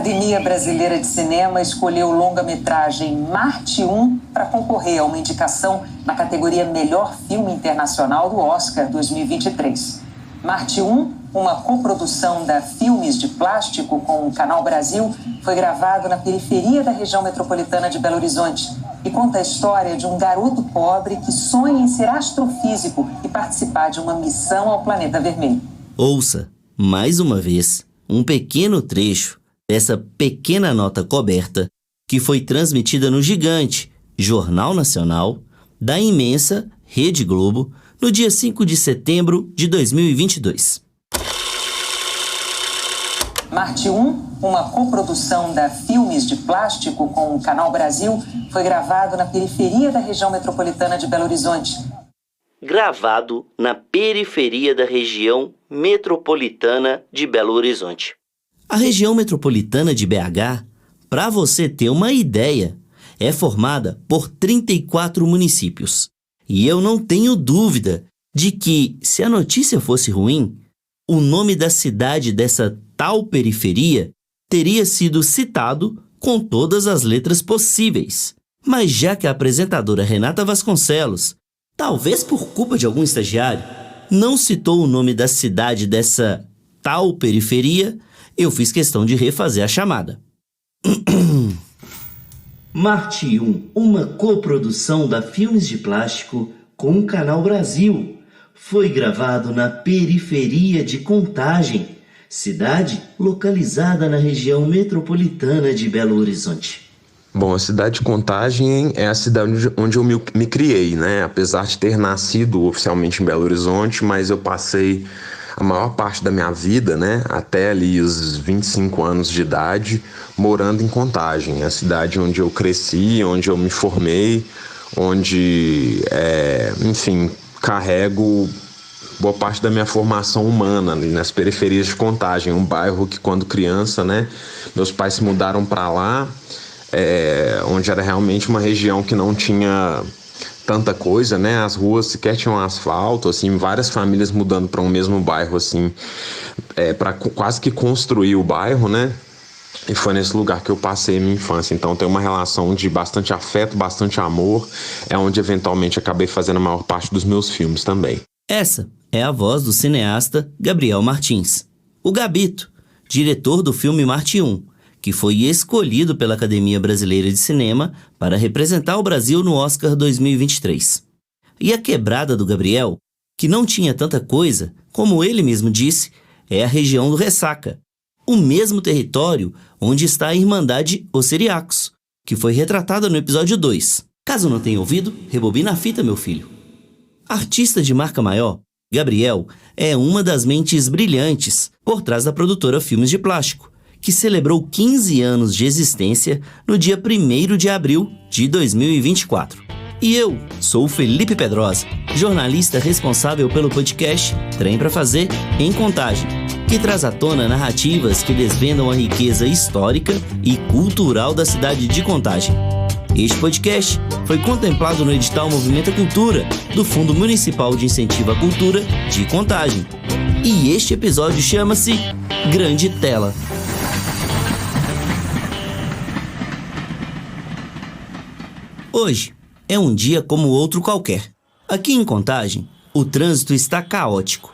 Academia Brasileira de Cinema escolheu o longa-metragem Marte 1 para concorrer a uma indicação na categoria Melhor Filme Internacional do Oscar 2023. Marte 1, uma coprodução da Filmes de Plástico com o Canal Brasil, foi gravado na periferia da região metropolitana de Belo Horizonte e conta a história de um garoto pobre que sonha em ser astrofísico e participar de uma missão ao planeta vermelho. Ouça, mais uma vez, um pequeno trecho dessa pequena nota coberta que foi transmitida no gigante Jornal Nacional da imensa Rede Globo no dia 5 de setembro de 2022. Marte 1, uma coprodução da Filmes de Plástico com o Canal Brasil, foi gravado na periferia da região metropolitana de Belo Horizonte. Gravado na periferia da região metropolitana de Belo Horizonte. A região metropolitana de BH, para você ter uma ideia, é formada por 34 municípios. E eu não tenho dúvida de que, se a notícia fosse ruim, o nome da cidade dessa tal periferia teria sido citado com todas as letras possíveis. Mas já que a apresentadora Renata Vasconcelos, talvez por culpa de algum estagiário, não citou o nome da cidade dessa tal periferia, eu fiz questão de refazer a chamada. Marte 1, uma coprodução da Filmes de Plástico com o Canal Brasil. Foi gravado na periferia de Contagem, cidade localizada na região metropolitana de Belo Horizonte. Bom, a cidade de Contagem é a cidade onde eu me criei, né? Apesar de ter nascido oficialmente em Belo Horizonte, mas eu passei a maior parte da minha vida, né, até ali os 25 anos de idade, morando em Contagem, a cidade onde eu cresci, onde eu me formei, onde, enfim, carrego boa parte da minha formação humana ali nas periferias de Contagem, um bairro que quando criança, né, meus pais se mudaram para lá, onde era realmente uma região que não tinha tanta coisa, né? As ruas sequer tinham asfalto, assim, várias famílias mudando para um mesmo bairro, assim, para quase que construir o bairro, né? E foi nesse lugar que eu passei a minha infância. Então tem uma relação de bastante afeto, bastante amor, é onde eventualmente acabei fazendo a maior parte dos meus filmes também. Essa é a voz do cineasta Gabriel Martins, o Gabito, diretor do filme Marte 1, que foi escolhido pela Academia Brasileira de Cinema para representar o Brasil no Oscar 2023. E a quebrada do Gabriel, que não tinha tanta coisa, como ele mesmo disse, é a região do Ressaca, o mesmo território onde está a Irmandade Os Siriacos, que foi retratada no episódio 2. Caso não tenha ouvido, rebobina a fita, meu filho. Artista de marca maior, Gabriel é uma das mentes brilhantes por trás da produtora Filmes de Plástico, que celebrou 15 anos de existência no dia 1º de abril de 2024. E eu sou o Felipe Pedrosa, jornalista responsável pelo podcast Trem pra Fazer em Contagem, que traz à tona narrativas que desvendam a riqueza histórica e cultural da cidade de Contagem. Este podcast foi contemplado no edital Movimenta Cultura, do Fundo Municipal de Incentivo à Cultura de Contagem. E este episódio chama-se Grande Tela. Hoje é um dia como outro qualquer. Aqui em Contagem, o trânsito está caótico.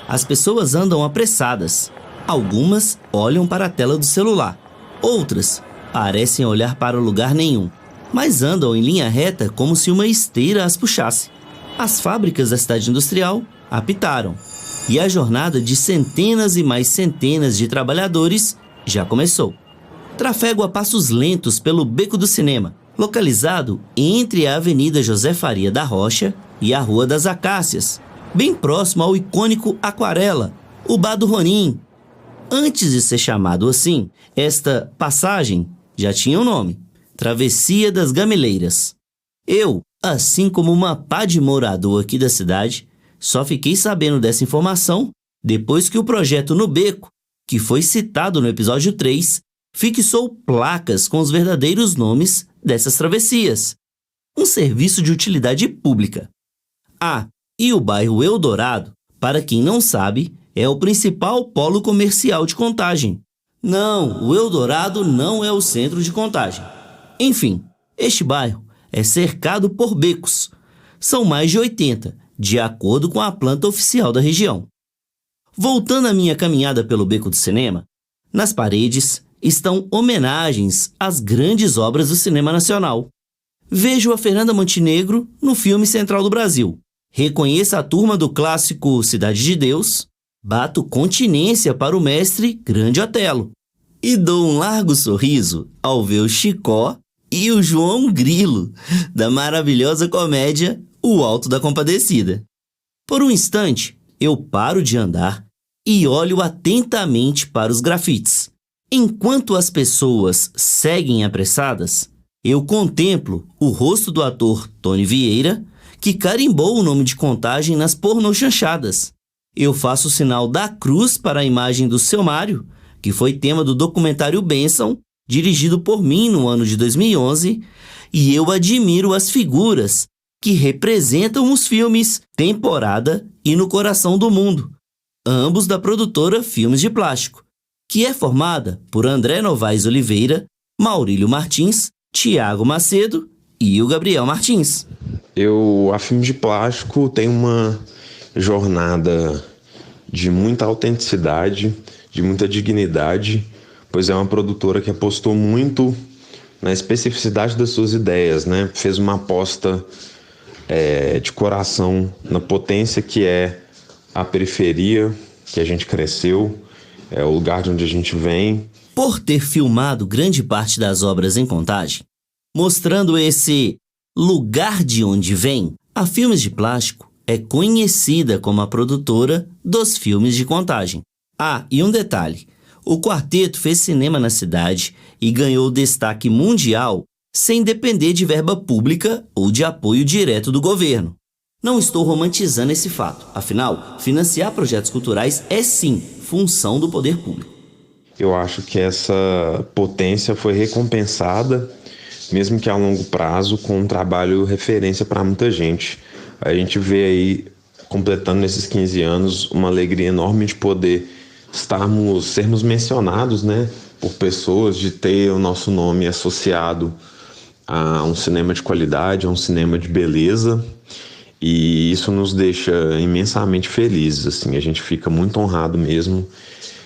As pessoas andam apressadas. Algumas olham para a tela do celular. Outras parecem olhar para lugar nenhum, mas andam em linha reta como se uma esteira as puxasse. As fábricas da cidade industrial apitaram. E a jornada de centenas e mais centenas de trabalhadores já começou. Trafego a passos lentos pelo Beco do Cinema, localizado entre a Avenida José Faria da Rocha e a Rua das Acácias, bem próximo ao icônico Aquarela, o Bar do Ronim. Antes de ser chamado assim, esta passagem já tinha um nome: Travessia das Gameleiras. Eu, assim como uma pá de morador aqui da cidade, só fiquei sabendo dessa informação depois que o projeto No Beco, que foi citado no episódio 3, fixou placas com os verdadeiros nomes dessas travessias. Um serviço de utilidade pública. E o bairro Eldorado, para quem não sabe, é o principal polo comercial de Contagem. Não, o Eldorado não é o centro de Contagem. Enfim, este bairro é cercado por becos. São mais de 80, de acordo com a planta oficial da região. Voltando à minha caminhada pelo Beco do Cinema, nas paredes estão homenagens às grandes obras do cinema nacional. Vejo a Fernanda Montenegro no filme Central do Brasil. Reconheço a turma do clássico Cidade de Deus. Bato continência para o mestre Grande Otelo. E dou um largo sorriso ao ver o Chicó e o João Grilo, da maravilhosa comédia O Alto da Compadecida. Por um instante, eu paro de andar e olho atentamente para os grafites. Enquanto as pessoas seguem apressadas, eu contemplo o rosto do ator Tony Vieira, que carimbou o nome de Contagem nas pornochanchadas. Eu faço o sinal da cruz para a imagem do Seu Mário, que foi tema do documentário Benção, dirigido por mim no ano de 2011, e eu admiro as figuras que representam os filmes Temporada e No Coração do Mundo, ambos da produtora Filmes de Plástico, que é formada por André Novaes Oliveira, Maurílio Martins, Tiago Macedo e o Gabriel Martins. A Filmes de Plástico tem uma jornada de muita autenticidade, de muita dignidade, pois é uma produtora que apostou muito na especificidade das suas ideias, né? Fez uma aposta de coração na potência que é a periferia, que a gente cresceu, é o lugar de onde a gente vem. Por ter filmado grande parte das obras em Contagem, mostrando esse lugar de onde vem, a Filmes de Plástico é conhecida como a produtora dos filmes de Contagem. Ah, e um detalhe, o quarteto fez cinema na cidade e ganhou destaque mundial sem depender de verba pública ou de apoio direto do governo. Não estou romantizando esse fato, afinal, financiar projetos culturais é sim função do poder público. Eu acho que essa potência foi recompensada, mesmo que a longo prazo, com um trabalho referência para muita gente. A gente vê aí, completando nesses 15 anos, uma alegria enorme de poder sermos mencionados, né, por pessoas, de ter o nosso nome associado a um cinema de qualidade, a um cinema de beleza, e isso nos deixa imensamente felizes, assim. A gente fica muito honrado mesmo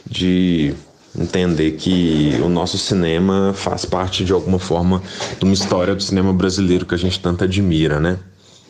de entender que o nosso cinema faz parte de alguma forma de uma história do cinema brasileiro que a gente tanto admira, né?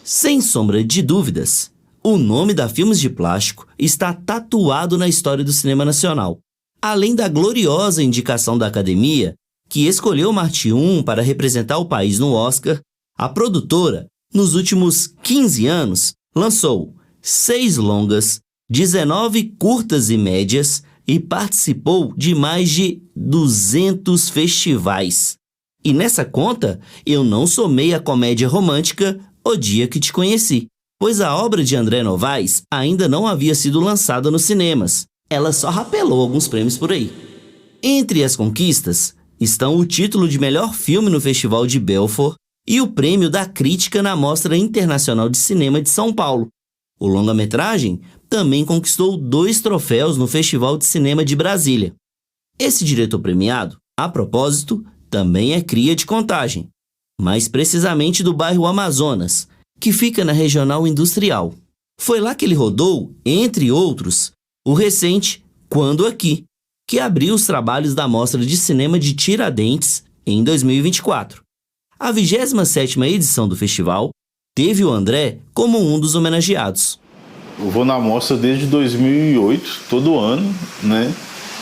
Sem sombra de dúvidas, o nome da Filmes de Plástico está tatuado na história do cinema nacional. Além da gloriosa indicação da Academia, que escolheu Marte 1 para representar o país no Oscar, a produtora, nos últimos 15 anos, lançou 6 longas, 19 curtas e médias e participou de mais de 200 festivais. E nessa conta, eu não somei a comédia romântica O Dia que Te Conheci, pois a obra de André Novaes ainda não havia sido lançada nos cinemas. Ela só rapelou alguns prêmios por aí. Entre as conquistas estão o título de melhor filme no Festival de Belfort e o prêmio da crítica na Mostra Internacional de Cinema de São Paulo. O longa-metragem também conquistou 2 troféus no Festival de Cinema de Brasília. Esse diretor premiado, a propósito, também é cria de Contagem, mais precisamente do bairro Amazonas, que fica na Regional Industrial. Foi lá que ele rodou, entre outros, o recente Quando Aqui, que abriu os trabalhos da Mostra de Cinema de Tiradentes em 2024. A 27ª edição do festival teve o André como um dos homenageados. Eu vou na mostra desde 2008, todo ano, né?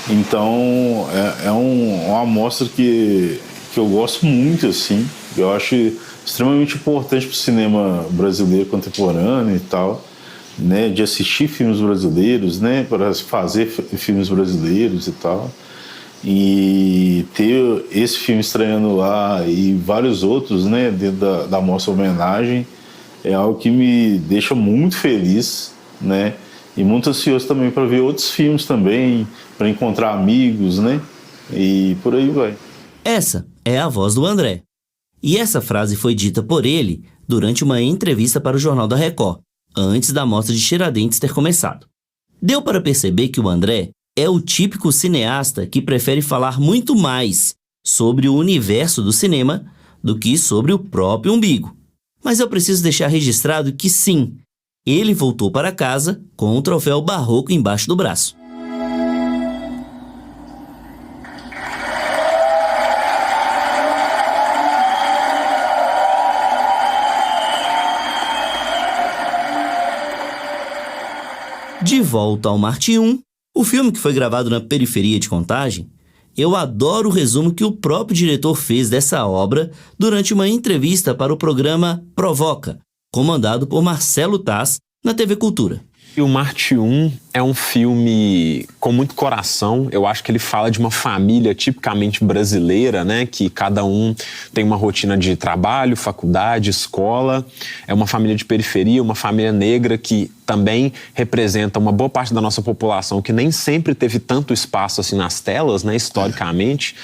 Então é uma mostra que eu gosto muito, assim. Eu acho extremamente importante para o cinema brasileiro contemporâneo e tal, né? De assistir filmes brasileiros, né? Para fazer filmes brasileiros e tal. E ter esse filme estreando lá e vários outros, né? Dentro da mostra homenagem é algo que me deixa muito feliz, né? E muito ansioso também para ver outros filmes também, para encontrar amigos, né? E por aí vai. Essa é a voz do André. E essa frase foi dita por ele durante uma entrevista para o Jornal da Record, antes da mostra de Tiradentes ter começado. Deu para perceber que o André é o típico cineasta que prefere falar muito mais sobre o universo do cinema do que sobre o próprio umbigo. Mas eu preciso deixar registrado que sim, ele voltou para casa com o troféu Barroco embaixo do braço. De volta ao Marte 1, o filme que foi gravado na periferia de Contagem, eu adoro o resumo que o próprio diretor fez dessa obra durante uma entrevista para o programa Provoca, comandado por Marcelo Taz, na TV Cultura. E o Marte 1 é um filme com muito coração. Eu acho que ele fala de uma família tipicamente brasileira, né? Que cada um tem uma rotina de trabalho, faculdade, escola. É uma família de periferia, uma família negra que também representa uma boa parte da nossa população que nem sempre teve tanto espaço assim nas telas, né? Historicamente.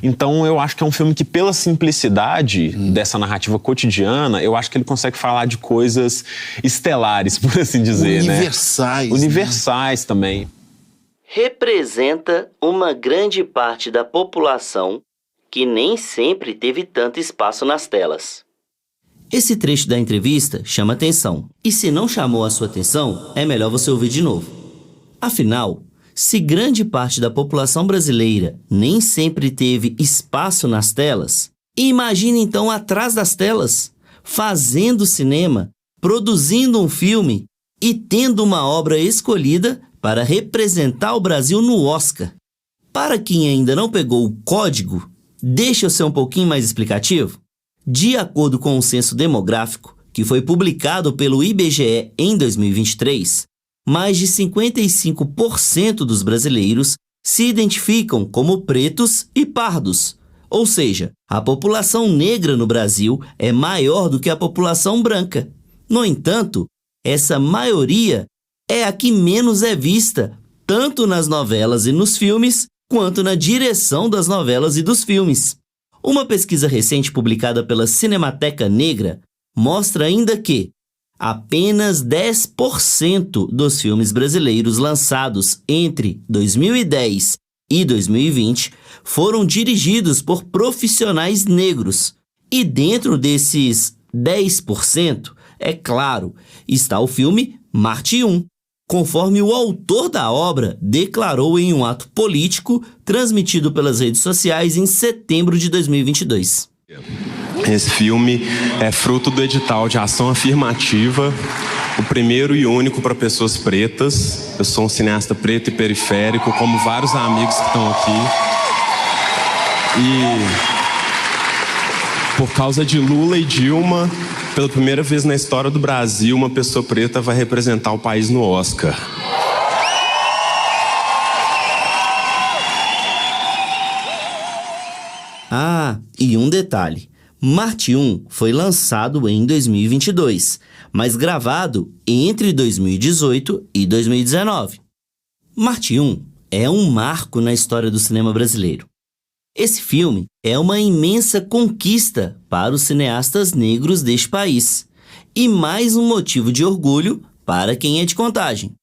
Então eu acho que é um filme que, pela simplicidade dessa narrativa cotidiana, eu acho que ele consegue falar de coisas estelares, por assim dizer, universais, né? Universais também. Representa uma grande parte da população que nem sempre teve tanto espaço nas telas. Esse trecho da entrevista chama atenção, e se não chamou a sua atenção, é melhor você ouvir de novo. Afinal, se grande parte da população brasileira nem sempre teve espaço nas telas, imagine então atrás das telas, fazendo cinema, produzindo um filme e tendo uma obra escolhida para representar o Brasil no Oscar. Para quem ainda não pegou o código, deixa eu ser um pouquinho mais explicativo. De acordo com o censo demográfico, que foi publicado pelo IBGE em 2023, mais de 55% dos brasileiros se identificam como pretos e pardos. Ou seja, a população negra no Brasil é maior do que a população branca. No entanto, essa maioria é a que menos é vista, tanto nas novelas e nos filmes, quanto na direção das novelas e dos filmes. Uma pesquisa recente publicada pela Cinemateca Negra mostra ainda que apenas 10% dos filmes brasileiros lançados entre 2010 e 2020 foram dirigidos por profissionais negros. E dentro desses 10%, é claro, está o filme Marte 1, conforme o autor da obra declarou em um ato político transmitido pelas redes sociais em setembro de 2022. Esse filme é fruto do edital de ação afirmativa, o primeiro e único para pessoas pretas. Eu sou um cineasta preto e periférico, como vários amigos que estão aqui. E por causa de Lula e Dilma, pela primeira vez na história do Brasil, uma pessoa preta vai representar o país no Oscar. Ah, e um detalhe. Marte 1 foi lançado em 2022, mas gravado entre 2018 e 2019. Marte 1 é um marco na história do cinema brasileiro. Esse filme é uma imensa conquista para os cineastas negros deste país e mais um motivo de orgulho para quem é de Contagem.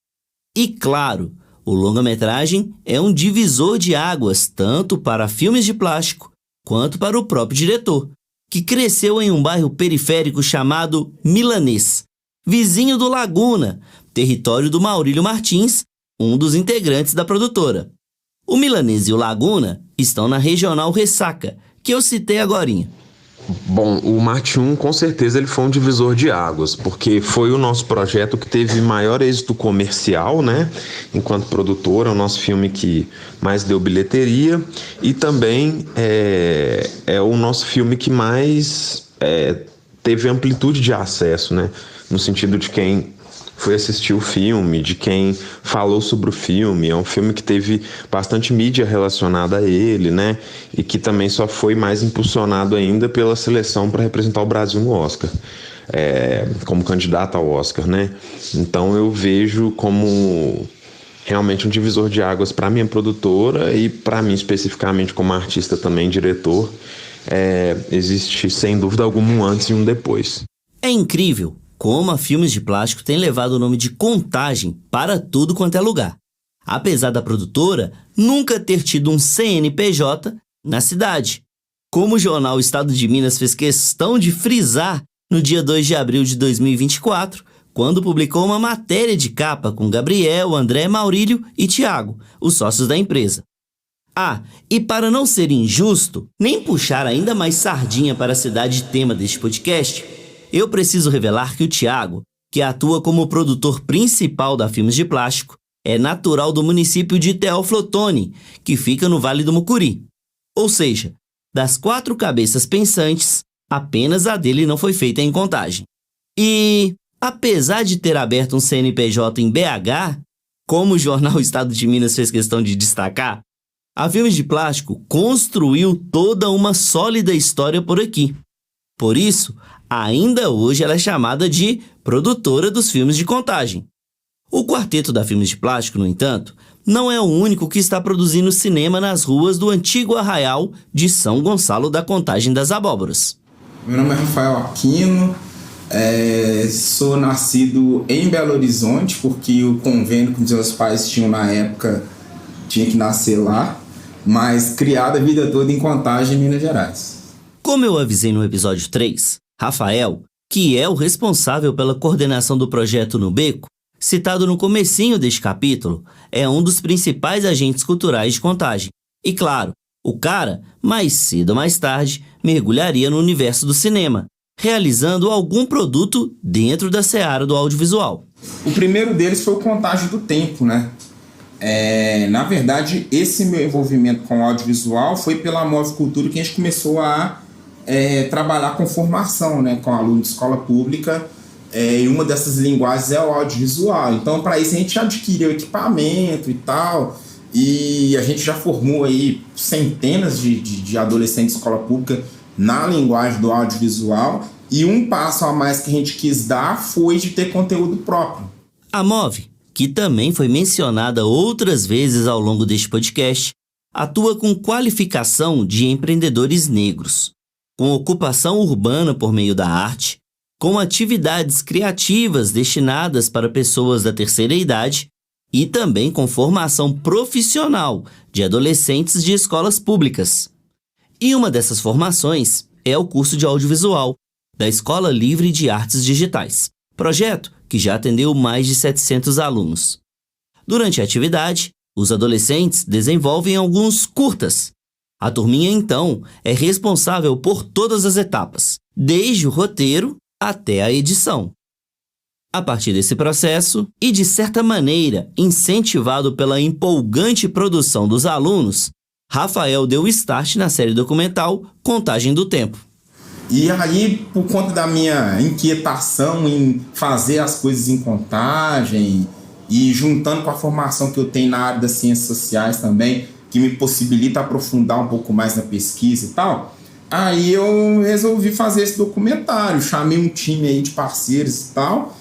E claro, o longa-metragem é um divisor de águas tanto para filmes de plástico quanto para o próprio diretor, que cresceu em um bairro periférico chamado Milanês, vizinho do Laguna, território do Maurílio Martins, um dos integrantes da produtora. O Milanês e o Laguna estão na Regional Ressaca, que eu citei agorinha. Bom, o Marte 1 com certeza ele foi um divisor de águas, porque foi o nosso projeto que teve maior êxito comercial, né? Enquanto produtor, é o nosso filme que mais deu bilheteria e também é o nosso filme que mais teve amplitude de acesso, né? No sentido de quem foi assistir o filme, de quem falou sobre o filme. É um filme que teve bastante mídia relacionada a ele, né? E que também só foi mais impulsionado ainda pela seleção para representar o Brasil no Oscar, como candidato ao Oscar, né? Então eu vejo como realmente um divisor de águas para minha produtora e para mim especificamente como artista também, diretor. Existe sem dúvida alguma um antes e um depois. É incrível como a Filmes de Plástico tem levado o nome de Contagem para tudo quanto é lugar. apesar da produtora nunca ter tido um CNPJ na cidade. Como o jornal Estado de Minas fez questão de frisar no dia 2 de abril de 2024, quando publicou uma matéria de capa com Gabriel, André, Maurílio e Tiago, os sócios da empresa. E para não ser injusto, nem puxar ainda mais sardinha para a cidade tema deste podcast, eu preciso revelar que o Tiago, que atua como produtor principal da Filmes de Plástico, é natural do município de Teófilo Otoni, que fica no Vale do Mucuri. Ou seja, das 4 cabeças pensantes, apenas a dele não foi feita em Contagem. E, apesar de ter aberto um CNPJ em BH, como o jornal Estado de Minas fez questão de destacar, a Filmes de Plástico construiu toda uma sólida história por aqui. Por isso, ainda hoje ela é chamada de produtora dos filmes de Contagem. O quarteto da Filmes de Plástico, no entanto, não é o único que está produzindo cinema nas ruas do antigo arraial de São Gonçalo da Contagem das Abóboras. Meu nome é Rafael Aquino, sou nascido em Belo Horizonte, porque o convênio que os meus pais tinham na época tinha que nascer lá, mas criado a vida toda em Contagem, Minas Gerais. Como eu avisei no episódio 3, Rafael, que é o responsável pela coordenação do projeto No Beco, citado no comecinho deste capítulo, é um dos principais agentes culturais de Contagem. E claro, o cara, mais cedo ou mais tarde, mergulharia no universo do cinema, realizando algum produto dentro da seara do audiovisual. O primeiro deles foi o Contagem do Tempo, né? Na verdade, esse meu envolvimento com o audiovisual foi pela Move Cultura que a gente começou a trabalhar com formação, né? Com aluno de escola pública, e uma dessas linguagens é o audiovisual. Então, para isso, a gente adquiriu equipamento e tal, e a gente já formou aí centenas de adolescentes de escola pública na linguagem do audiovisual, e um passo a mais que a gente quis dar foi de ter conteúdo próprio. A Move, que também foi mencionada outras vezes ao longo deste podcast, atua com qualificação de empreendedores negros, com ocupação urbana por meio da arte, com atividades criativas destinadas para pessoas da terceira idade e também com formação profissional de adolescentes de escolas públicas. E uma dessas formações é o curso de audiovisual da Escola Livre de Artes Digitais, projeto que já atendeu mais de 700 alunos. Durante a atividade, os adolescentes desenvolvem alguns curtas. A turminha, então, é responsável por todas as etapas, desde o roteiro até a edição. A partir desse processo, e de certa maneira incentivado pela empolgante produção dos alunos, Rafael deu start na série documental Contagem do Tempo. E aí, por conta da minha inquietação em fazer as coisas em contagem e juntando com a formação que eu tenho na área das ciências sociais também, que me possibilita aprofundar um pouco mais na pesquisa e tal, aí eu resolvi fazer esse documentário, chamei um time aí de parceiros e tal,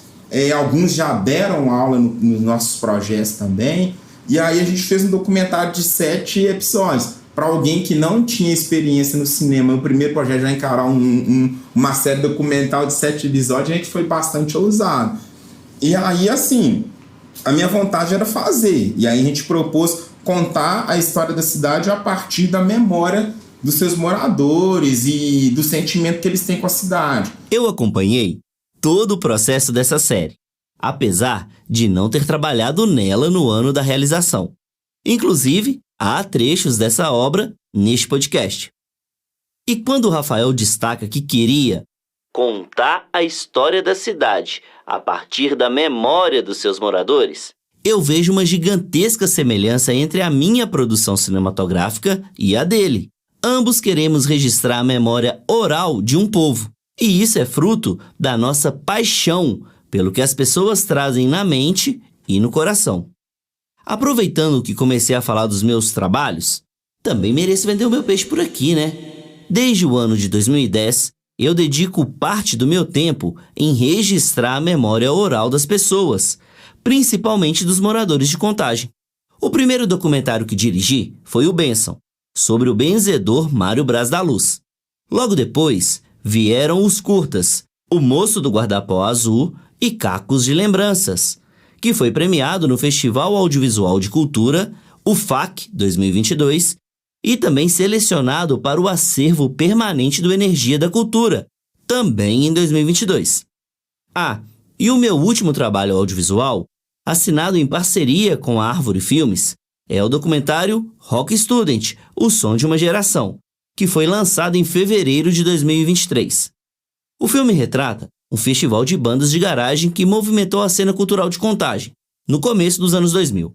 alguns já deram aula nos nossos projetos também, e aí a gente fez um documentário de 7 episódios. Para alguém que não tinha experiência no cinema, o primeiro projeto já encarar uma série documental de 7 episódios, a gente foi bastante ousado. E aí, assim, a minha vontade era fazer. E aí a gente propôs contar a história da cidade a partir da memória dos seus moradores e do sentimento que eles têm com a cidade. Eu acompanhei todo o processo dessa série, apesar de não ter trabalhado nela no ano da realização. Inclusive, há trechos dessa obra neste podcast. E quando o Rafael destaca que queria contar a história da cidade a partir da memória dos seus moradores, eu vejo uma gigantesca semelhança entre a minha produção cinematográfica e a dele. Ambos queremos registrar a memória oral de um povo, e isso é fruto da nossa paixão pelo que as pessoas trazem na mente e no coração. Aproveitando que comecei a falar dos meus trabalhos, também mereço vender o meu peixe por aqui, né? Desde o ano de 2010, eu dedico parte do meu tempo em registrar a memória oral das pessoas, principalmente dos moradores de Contagem. O primeiro documentário que dirigi foi o Benção, sobre o benzedor Mário Braz da Luz. Logo depois, vieram os curtas O Moço do Guarda-Pó Azul e Cacos de Lembranças, que foi premiado no Festival Audiovisual de Cultura, o FAC 2022, e também selecionado para o Acervo Permanente do Energia da Cultura, também em 2022. E o meu último trabalho audiovisual, assinado em parceria com a Árvore Filmes, é o documentário Rock Student, O Som de uma Geração, que foi lançado em fevereiro de 2023. O filme retrata um festival de bandas de garagem que movimentou a cena cultural de Contagem, no começo dos anos 2000.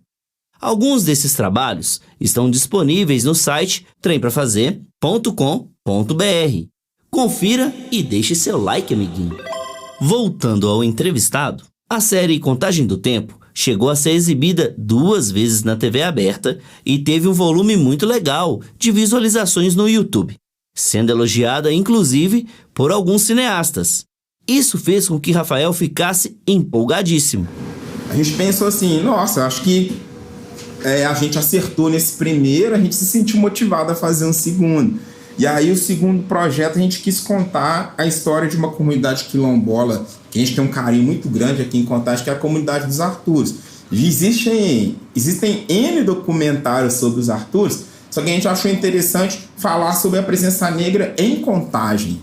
Alguns desses trabalhos estão disponíveis no site tremprafazer.com.br. Confira e deixe seu like, amiguinho. Voltando ao entrevistado, a série Contagem do Tempo chegou a ser exibida 2 vezes na TV aberta e teve um volume muito legal de visualizações no YouTube, sendo elogiada inclusive por alguns cineastas. Isso fez com que Rafael ficasse empolgadíssimo. A gente pensou assim, nossa, acho que a gente acertou nesse primeiro, a gente se sentiu motivado a fazer um segundo. E aí o segundo projeto a gente quis contar a história de uma comunidade quilombola, que a gente tem um carinho muito grande aqui em Contagem, que é a comunidade dos Arturos. Existem N documentários sobre os Arturos, só que a gente achou interessante falar sobre a presença negra em Contagem,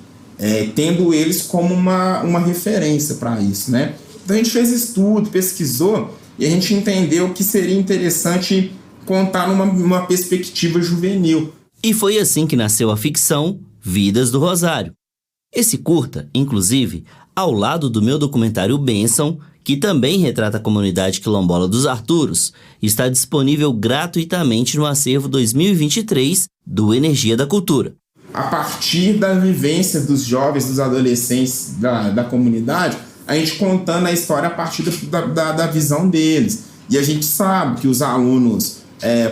tendo eles como uma referência para isso, né? Então a gente fez estudo, pesquisou, e a gente entendeu que seria interessante contar numa perspectiva juvenil. E foi assim que nasceu a ficção Vidas do Rosário. Esse curta, inclusive, ao lado do meu documentário Bênção, que também retrata a comunidade quilombola dos Arturos, está disponível gratuitamente no Acervo 2023 do Energia da Cultura. A partir da vivência dos jovens, dos adolescentes da comunidade, a gente contando a história a partir da visão deles. E a gente sabe que os alunos,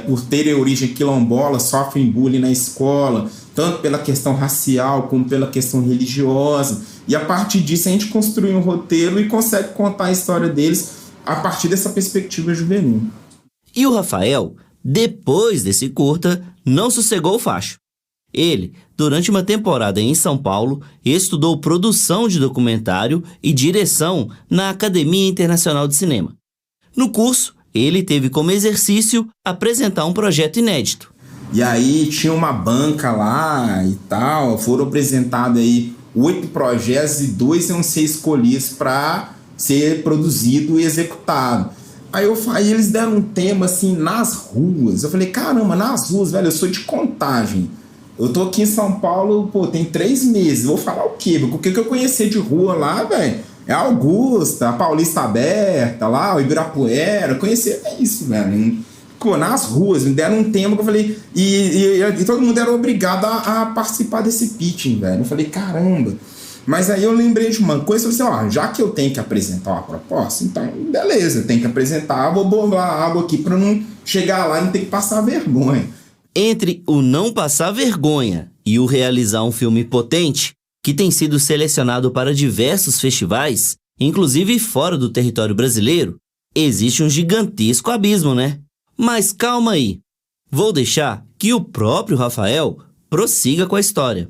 por terem origem quilombola, sofrem bullying na escola, tanto pela questão racial como pela questão religiosa. E a partir disso a gente construi um roteiro e consegue contar a história deles a partir dessa perspectiva juvenil. E o Rafael, depois desse curta, não sossegou o facho. Ele, durante uma temporada em São Paulo, estudou produção de documentário e direção na Academia Internacional de Cinema. No curso, ele teve como exercício apresentar um projeto inédito. E aí tinha uma banca lá e tal, foram apresentados aí 8 projetos e 2 iam ser escolhidos para ser produzido e executado. Aí eles deram um tema assim, nas ruas. Eu falei, caramba, nas ruas, velho, eu sou de Contagem. Eu tô aqui em São Paulo, tem 3 meses. Vou falar o quê? O que eu conheci de rua lá, velho? É a Augusta, a Paulista Aberta, lá, o Ibirapuera. Conhecer isso, velho. Nas ruas, me deram um tema que eu falei. E todo mundo era obrigado a participar desse pitching, velho. Eu falei, caramba. Mas aí eu lembrei de uma coisa, eu falei assim, já que eu tenho que apresentar uma proposta, então beleza, eu tenho que apresentar, vou bolar água aqui pra não chegar lá e não ter que passar vergonha. Entre o não passar vergonha e o realizar um filme potente, que tem sido selecionado para diversos festivais, inclusive fora do território brasileiro, existe um gigantesco abismo, né? Mas calma aí, vou deixar que o próprio Rafael prossiga com a história.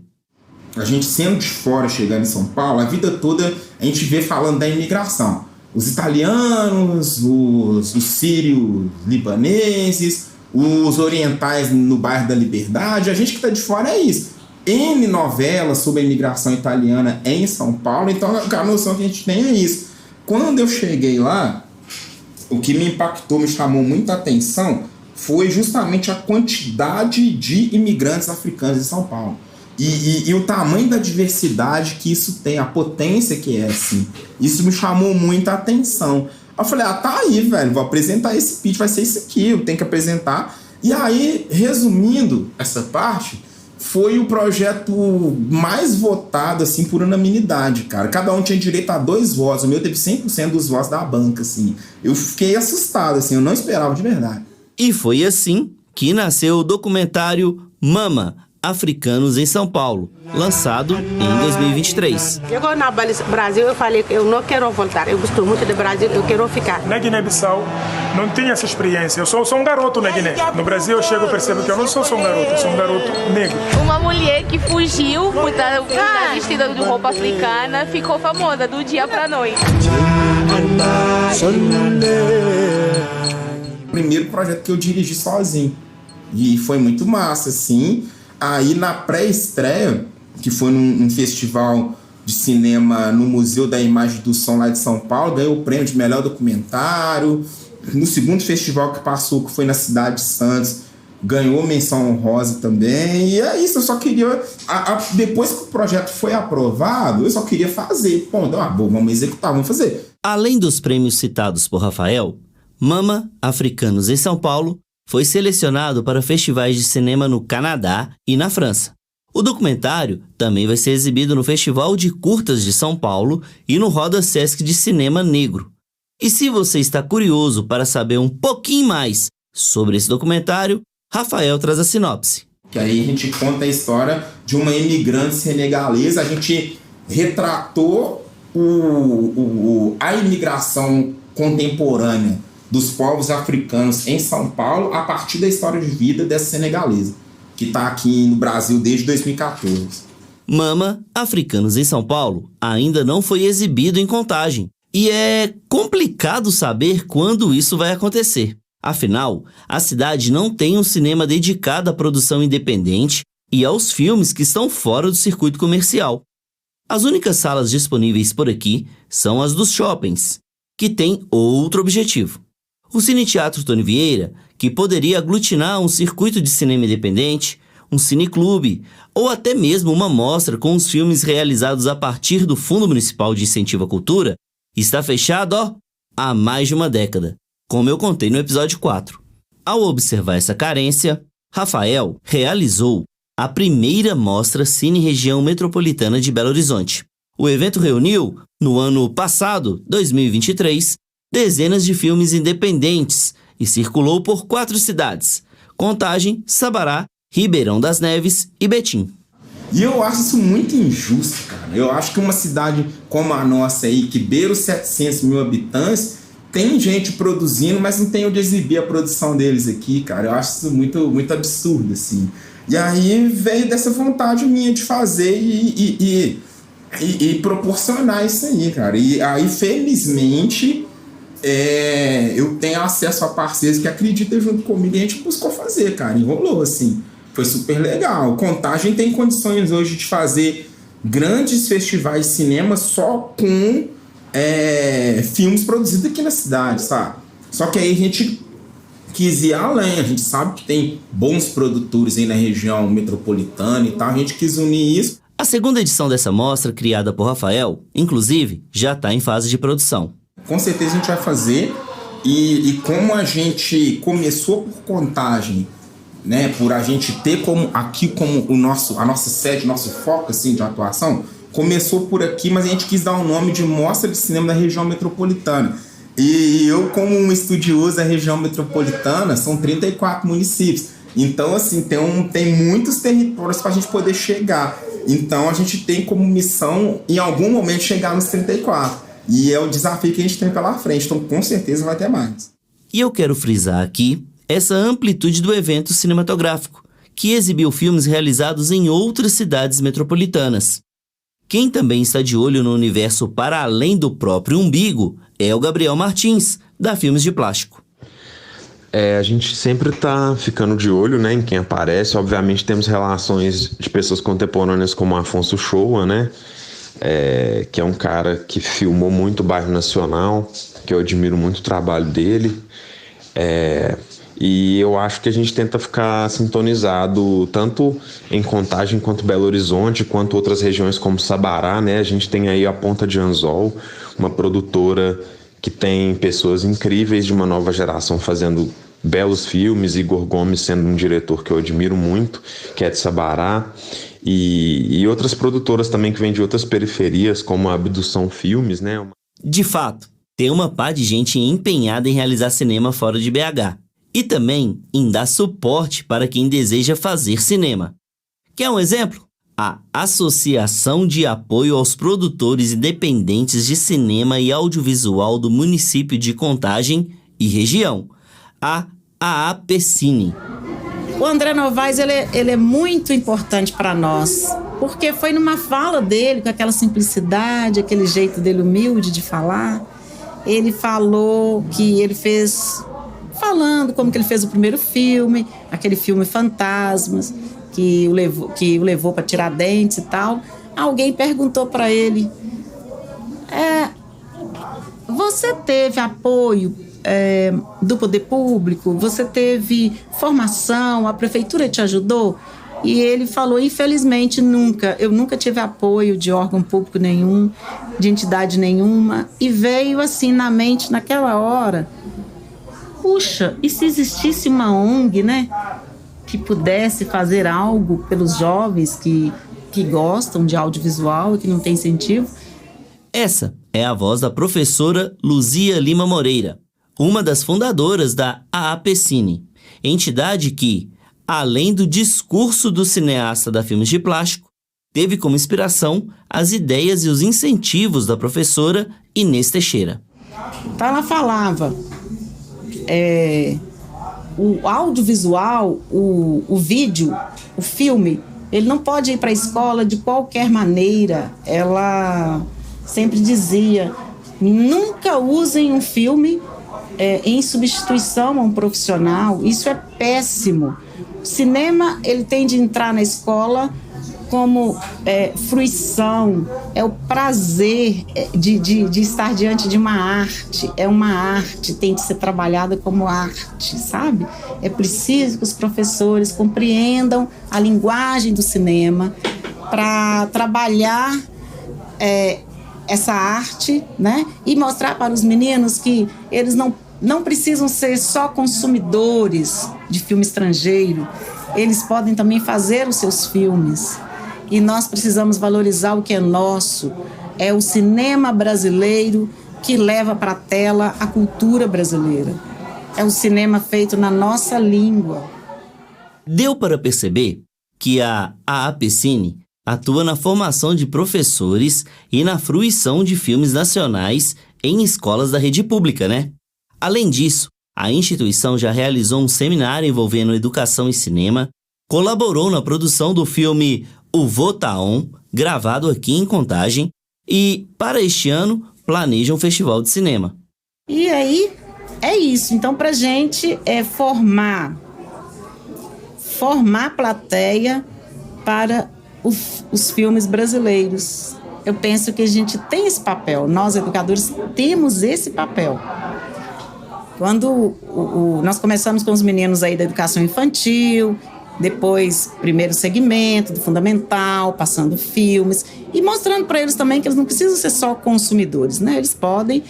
A gente sendo de fora, chegando em São Paulo, a vida toda a gente vê falando da imigração. Os italianos, os sírios libaneses, os orientais no bairro da Liberdade, a gente que está de fora é isso. N novelas sobre a imigração italiana em São Paulo, então a noção que a gente tem é isso. Quando eu cheguei lá, o que me impactou, me chamou muita atenção, foi justamente a quantidade de imigrantes africanos em São Paulo. E o tamanho da diversidade que isso tem, a potência que é, assim. Isso me chamou muita atenção. Eu falei, tá aí, velho, vou apresentar esse pitch, vai ser isso aqui, eu tenho que apresentar. E aí, resumindo essa parte, foi o projeto mais votado, assim, por unanimidade, cara. Cada um tinha direito a 2 votos, o meu teve 100% dos votos da banca, assim. Eu fiquei assustado, assim, eu não esperava de verdade. E foi assim que nasceu o documentário Mama, Africanos em São Paulo, lançado em 2023. Chegou no Brasil, eu falei que eu não quero voltar. Eu gosto muito do Brasil, eu quero ficar. Na Guiné-Bissau, não tinha essa experiência. Eu sou um garoto na Guiné. No Brasil, eu chego e percebo que eu não sou só um garoto, eu sou um garoto negro. Uma mulher que fugiu, vestida de roupa africana, ficou famosa do dia pra noite. Primeiro projeto que eu dirigi sozinho. E foi muito massa, assim. Aí na pré-estreia, que foi num festival de cinema no Museu da Imagem do Som lá de São Paulo, ganhou o prêmio de melhor documentário. No segundo festival que passou, que foi na cidade de Santos, ganhou menção honrosa também. E é isso, eu só queria... depois que o projeto foi aprovado, eu só queria fazer. Bom, então, vamos executar, vamos fazer. Além dos prêmios citados por Rafael, Mama, Africanos em São Paulo, foi selecionado para festivais de cinema no Canadá e na França. O documentário também vai ser exibido no Festival de Curtas de São Paulo e no Roda Sesc de Cinema Negro. E se você está curioso para saber um pouquinho mais sobre esse documentário, Rafael traz a sinopse. Que aí a gente conta a história de uma imigrante senegalesa, a gente retratou a imigração contemporânea dos povos africanos em São Paulo a partir da história de vida dessa senegalesa, que está aqui no Brasil desde 2014. Mama, Africanos em São Paulo, ainda não foi exibido em Contagem, e é complicado saber quando isso vai acontecer. Afinal, a cidade não tem um cinema dedicado à produção independente e aos filmes que estão fora do circuito comercial. As únicas salas disponíveis por aqui são as dos shoppings, que têm outro objetivo. O Cine Teatro Tony Vieira, que poderia aglutinar um circuito de cinema independente, um cineclube ou até mesmo uma mostra com os filmes realizados a partir do Fundo Municipal de Incentivo à Cultura, está fechado há mais de uma década, como eu contei no episódio 4. Ao observar essa carência, Rafael realizou a primeira mostra Cine Região Metropolitana de Belo Horizonte. O evento reuniu, no ano passado, 2023, dezenas de filmes independentes e circulou por 4 cidades: Contagem, Sabará, Ribeirão das Neves e Betim. E eu acho isso muito injusto, cara. Eu acho que uma cidade como a nossa aí, que beira os 700 mil habitantes, tem gente produzindo, mas não tem onde exibir a produção deles aqui, cara. Eu acho isso muito, muito absurdo, assim. E aí veio dessa vontade minha de fazer e proporcionar isso aí, cara. E aí, felizmente... eu tenho acesso a parceiros que acreditam junto comigo e a gente buscou fazer, cara, e rolou, assim, foi super legal. Contagem tem condições hoje de fazer grandes festivais de cinema só com filmes produzidos aqui na cidade, sabe? Só que aí a gente quis ir além, a gente sabe que tem bons produtores aí na região metropolitana e tal, a gente quis unir isso. A segunda edição dessa mostra, criada por Rafael, inclusive, já está em fase de produção. Com certeza a gente vai fazer, e como a gente começou por Contagem, né, por a gente ter aqui como a nossa sede, nosso foco assim, de atuação, começou por aqui, mas a gente quis dar o nome de Mostra de Cinema da Região Metropolitana. E eu, como um estudioso da região metropolitana, são 34 municípios. Então, assim, tem muitos territórios para a gente poder chegar. Então, a gente tem como missão, em algum momento, chegar nos 34. E é o desafio que a gente tem pela frente. Então, com certeza, vai ter mais. E eu quero frisar aqui essa amplitude do evento cinematográfico, que exibiu filmes realizados em outras cidades metropolitanas. Quem também está de olho no universo para além do próprio umbigo é o Gabriel Martins, da Filmes de Plástico. A gente sempre está ficando de olho, né, em quem aparece. Obviamente temos relações de pessoas contemporâneas como Afonso Shoa, né, que é um cara que filmou muito o bairro Nacional, que eu admiro muito o trabalho dele. E eu acho que a gente tenta ficar sintonizado tanto em Contagem quanto Belo Horizonte, quanto outras regiões como Sabará, né? A gente tem aí a Ponta de Anzol, uma produtora que tem pessoas incríveis de uma nova geração fazendo belos filmes, Igor Gomes sendo um diretor que eu admiro muito, que é de Sabará, e outras produtoras também que vêm de outras periferias, como a Abdução Filmes, né? De fato, tem uma pá de gente empenhada em realizar cinema fora de BH. E também em dar suporte para quem deseja fazer cinema. Quer um exemplo? A Associação de Apoio aos Produtores Independentes de Cinema e Audiovisual do município de Contagem e região, a AAPCine. O André Novaes, ele é muito importante para nós, porque foi numa fala dele, com aquela simplicidade, aquele jeito dele humilde de falar, ele falou que ele fez, falando como que ele fez o primeiro filme, aquele filme Fantasmas, que o levou para Tiradentes e tal. Alguém perguntou para ele, você teve apoio do poder público? Você teve formação? A prefeitura te ajudou? E ele falou, infelizmente, eu nunca tive apoio de órgão público nenhum, de entidade nenhuma. E veio assim na mente, naquela hora, puxa, e se existisse uma ONG, né, que pudesse fazer algo pelos jovens que gostam de audiovisual e que não tem incentivo? Essa é a voz da professora Luzia Lima Moreira, uma das fundadoras da AAPCine, entidade que, além do discurso do cineasta da Filmes de Plástico, teve como inspiração as ideias e os incentivos da professora Inês Teixeira. Então ela falava, o audiovisual, o vídeo, o filme, ele não pode ir para a escola de qualquer maneira. Ela sempre dizia, nunca usem um filme em substituição a um profissional. Isso é péssimo. O cinema, ele tem de entrar na escola como fruição, é o prazer de estar diante de uma arte. É uma arte, tem de ser trabalhada como arte, sabe? É preciso que os professores compreendam a linguagem do cinema para trabalhar essa arte, né? E mostrar para os meninos que eles não precisam ser só consumidores de filme estrangeiro, eles podem também fazer os seus filmes. E nós precisamos valorizar o que é nosso. É o cinema brasileiro que leva para a tela a cultura brasileira. É um cinema feito na nossa língua. Deu para perceber que a AAPCine atua na formação de professores e na fruição de filmes nacionais em escolas da rede pública, né? Além disso, a instituição já realizou um seminário envolvendo educação e cinema, colaborou na produção do filme O Vô Tá On, gravado aqui em Contagem, e, para este ano, planeja um festival de cinema. E aí, é isso. Então, pra gente formar plateia para os filmes brasileiros. Eu penso que a gente tem esse papel, nós educadores temos esse papel. Quando nós começamos com os meninos aí da educação infantil, depois primeiro segmento, do fundamental, passando filmes e mostrando para eles também que eles não precisam ser só consumidores, né? Eles podem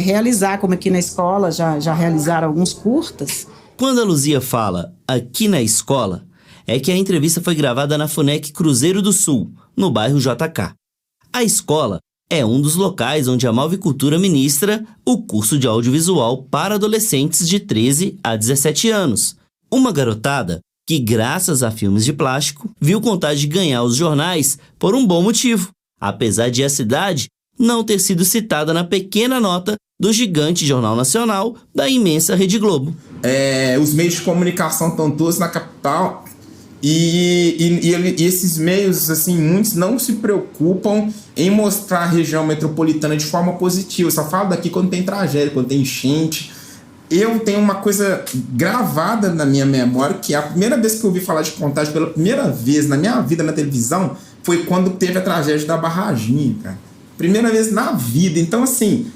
realizar, como aqui na escola, já realizaram alguns curtas. Quando a Luzia fala aqui na escola, é que a entrevista foi gravada na FUNEC Cruzeiro do Sul, no bairro JK. A escola é um dos locais onde a Malvicultura ministra o curso de audiovisual para adolescentes de 13 a 17 anos. Uma garotada que, graças a Filmes de Plástico, viu Contagem ganhar os jornais por um bom motivo, apesar de a cidade não ter sido citada na pequena nota do gigante Jornal Nacional da imensa Rede Globo. Os meios de comunicação estão todos na capital e esses meios, assim, muitos não se preocupam em mostrar a região metropolitana de forma positiva. Só falo daqui quando tem tragédia, quando tem enchente. Eu tenho uma coisa gravada na minha memória, que a primeira vez que eu ouvi falar de Contagem pela primeira vez na minha vida na televisão foi quando teve a tragédia da Barraginha, cara. Primeira vez na vida. Então, assim,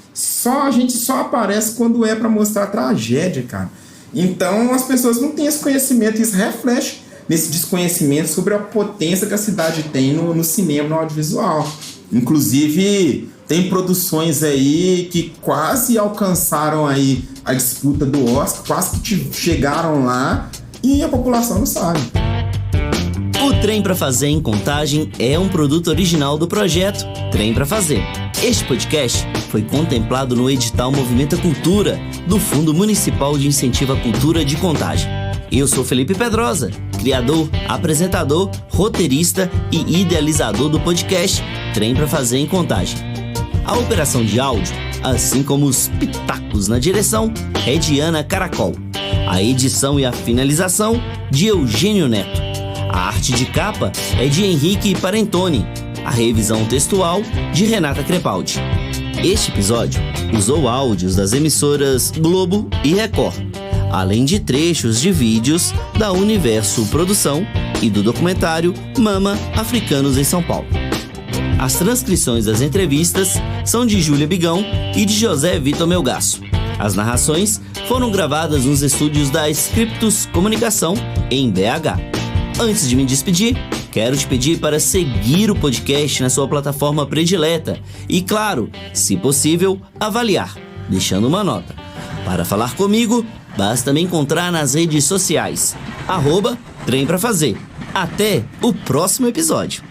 a gente só aparece quando é para mostrar a tragédia, cara. Então, as pessoas não têm esse conhecimento, isso reflete nesse desconhecimento sobre a potência que a cidade tem no cinema, no audiovisual. Inclusive, tem produções aí que quase alcançaram aí a disputa do Oscar, quase que chegaram lá e a população não sabe. O Trem pra Fazer em Contagem é um produto original do projeto Trem pra Fazer. Este podcast foi contemplado no edital Movimenta Cultura, do Fundo Municipal de Incentivo à Cultura de Contagem. Eu sou Felipe Pedrosa, criador, apresentador, roteirista e idealizador do podcast Trem pra Fazer em Contagem. A operação de áudio, assim como os pitacos na direção, é de Ana Caracol. A edição e a finalização, de Eugênio Neto. A arte de capa é de Henrique Parentoni. A revisão textual, de Renata Crepaldi. Este episódio usou áudios das emissoras Globo e Record, além de trechos de vídeos da Universo Produção e do documentário Mama Africanos em São Paulo. As transcrições das entrevistas são de Júlia Bigão e de José Vitor Melgaço. As narrações foram gravadas nos estúdios da Scriptus Comunicação, em BH. Antes de me despedir, quero te pedir para seguir o podcast na sua plataforma predileta e, claro, se possível, avaliar, deixando uma nota. Para falar comigo, basta me encontrar nas redes sociais, @Trem pra Fazer. Até o próximo episódio.